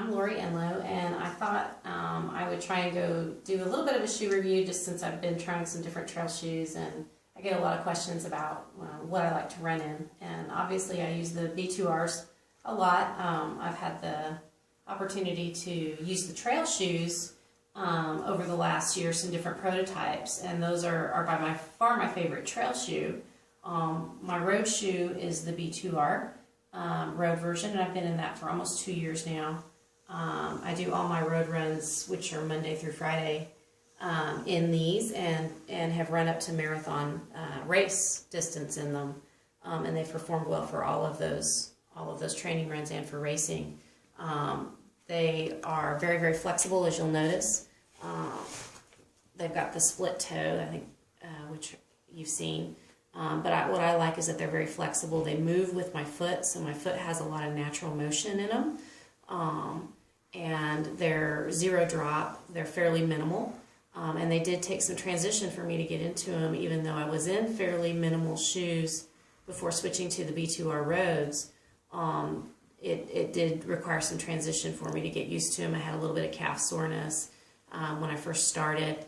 I'm Lori Enlow, and I thought I would try and go do a little bit of a shoe review just since I've been trying some different trail shoes, and I get a lot of questions about what I like to run in. And obviously I use the B2Rs a lot. I've had the opportunity to use the trail shoes over the last year, some different prototypes, and those are by far my favorite trail shoe. My road shoe is the B2R road version, and I've been in that for almost 2 years now. I do all my road runs, which are Monday through Friday, in these, and have run up to marathon race distance in them, and they've performed well for all of those training runs and for racing. They are very, very flexible, as you'll notice. They've got the split toe, I think, which you've seen. But what I like is that they're very flexible. They move with my foot, so my foot has a lot of natural motion in them. And they're zero drop. They're fairly minimal. And they did take some transition for me to get into them, even though I was in fairly minimal shoes before switching to the B2R roads. It did require some transition for me to get used to them. I had a little bit of calf soreness when I first started.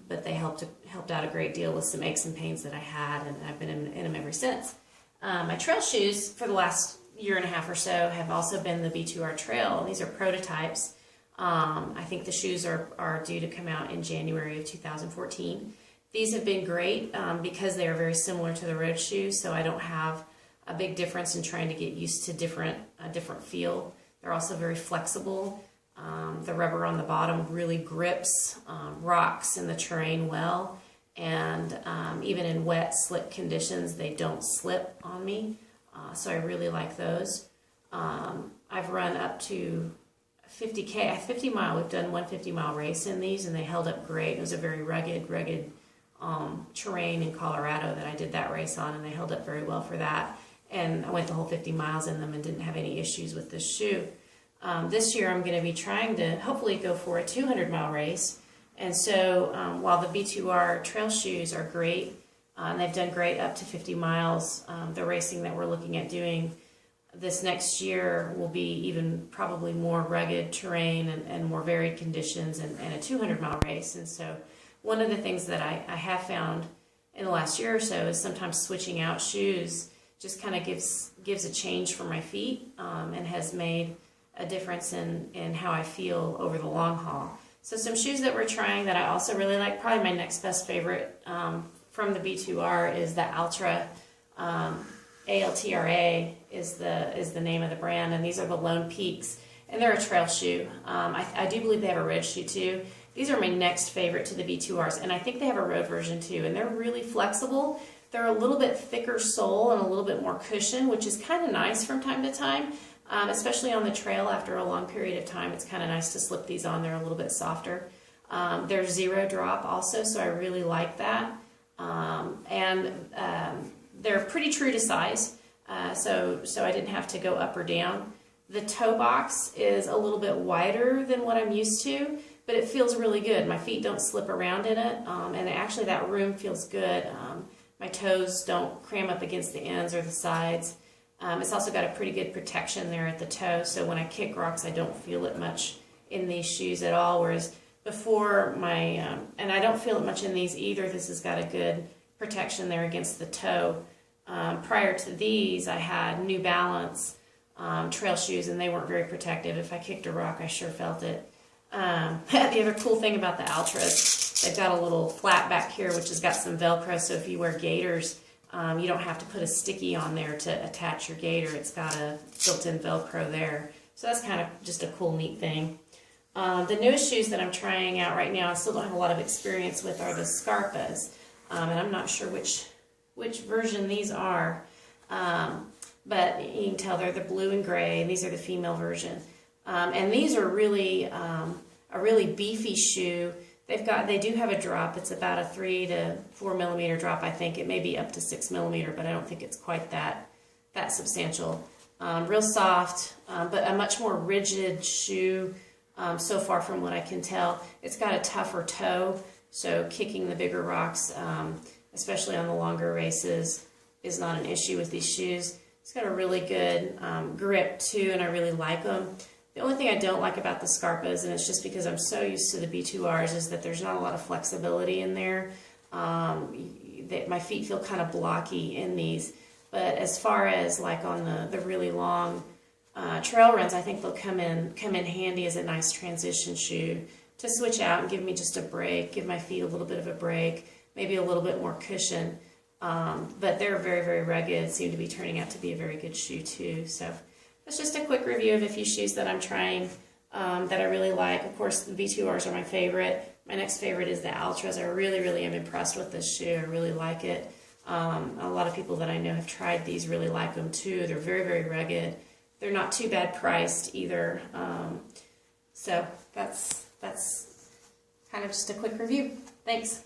But they helped out a great deal with some aches and pains that I had, and I've been in them ever since. My trail shoes for the last year and a half or so have also been the B2R Trail. These are prototypes. I think the shoes are due to come out in January of 2014. These have been great because they are very similar to the road shoes, so I don't have a big difference in trying to get used to a different feel. They're also very flexible. The rubber on the bottom really grips rocks in the terrain well, and even in wet, slick conditions, they don't slip on me, so I really like those. I've run up to 50 mile. We've done one 50-mile race in these, and they held up great. It was a very rugged terrain in Colorado that I did that race on, and they held up very well for that. And I went the whole 50 miles in them and didn't have any issues with this shoe. This year I'm going to be trying to hopefully go for a 200-mile race, and so while the B2R trail shoes are great, and they've done great up to 50 miles, the racing that we're looking at doing this next year will be even probably more rugged terrain and more varied conditions, and a 200-mile race. And so one of the things that I have found in the last year or so is sometimes switching out shoes just kind of gives a change for my feet, and has made a difference in how I feel over the long haul. So some shoes that we're trying that I also really like, probably my next best favorite from the B2R is the Altra. ALTRA is the name of the brand, and these are the Lone Peaks, and they're a trail shoe. I do believe they have a road shoe too. These are my next favorite to the B2Rs, and I think they have a road version too, and they're really flexible. They're a little bit thicker sole and a little bit more cushion, which is kind of nice from time to time. Especially on the trail after a long period of time, it's kind of nice to slip these on. They're a little bit softer. They're zero drop also, so I really like that. They're pretty true to size, so I didn't have to go up or down. The toe box is a little bit wider than what I'm used to, but it feels really good. My feet don't slip around in it, and actually that room feels good. My toes don't cram up against the ends or the sides. It's also got a pretty good protection there at the toe, so when I kick rocks, I don't feel it much in these shoes at all, whereas before and I don't feel it much in these either. This has got a good protection there against the toe. Prior to these, I had New Balance trail shoes, and they weren't very protective. If I kicked a rock, I sure felt it. The other cool thing about the Altras, they've got a little flap back here, which has got some Velcro, so if you wear gaiters, you don't have to put a sticky on there to attach your gaiter. It's got a built-in Velcro there. So that's kind of just a cool, neat thing. The newest shoes that I'm trying out right now, I still don't have a lot of experience with, are the Scarpas. And I'm not sure which version these are. But you can tell they're the blue and gray, and these are the female version. And these are really a really beefy shoe. They do have a drop. It's about a 3 to 4 millimeter drop, I think. It may be up to 6 millimeter, but I don't think it's quite that substantial. Real soft, but a much more rigid shoe so far from what I can tell. It's got a tougher toe, so kicking the bigger rocks, especially on the longer races, is not an issue with these shoes. It's got a really good grip too, and I really like them. The only thing I don't like about the Scarpas, and it's just because I'm so used to the B2Rs, is that there's not a lot of flexibility in there. My feet feel kind of blocky in these. But as far as like on the really long trail runs, I think they'll come in handy as a nice transition shoe to switch out and give me just a break, give my feet a little bit of a break, maybe a little bit more cushion. But they're very, very rugged, seem to be turning out to be a very good shoe too. So that's just a quick review of a few shoes that I'm trying that I really like. Of course, the V2Rs are my favorite. My next favorite is the Altras. I really, really am impressed with this shoe. I really like it. A lot of people that I know have tried these really like them too. They're very, very rugged. They're not too bad priced either. So that's kind of just a quick review. Thanks.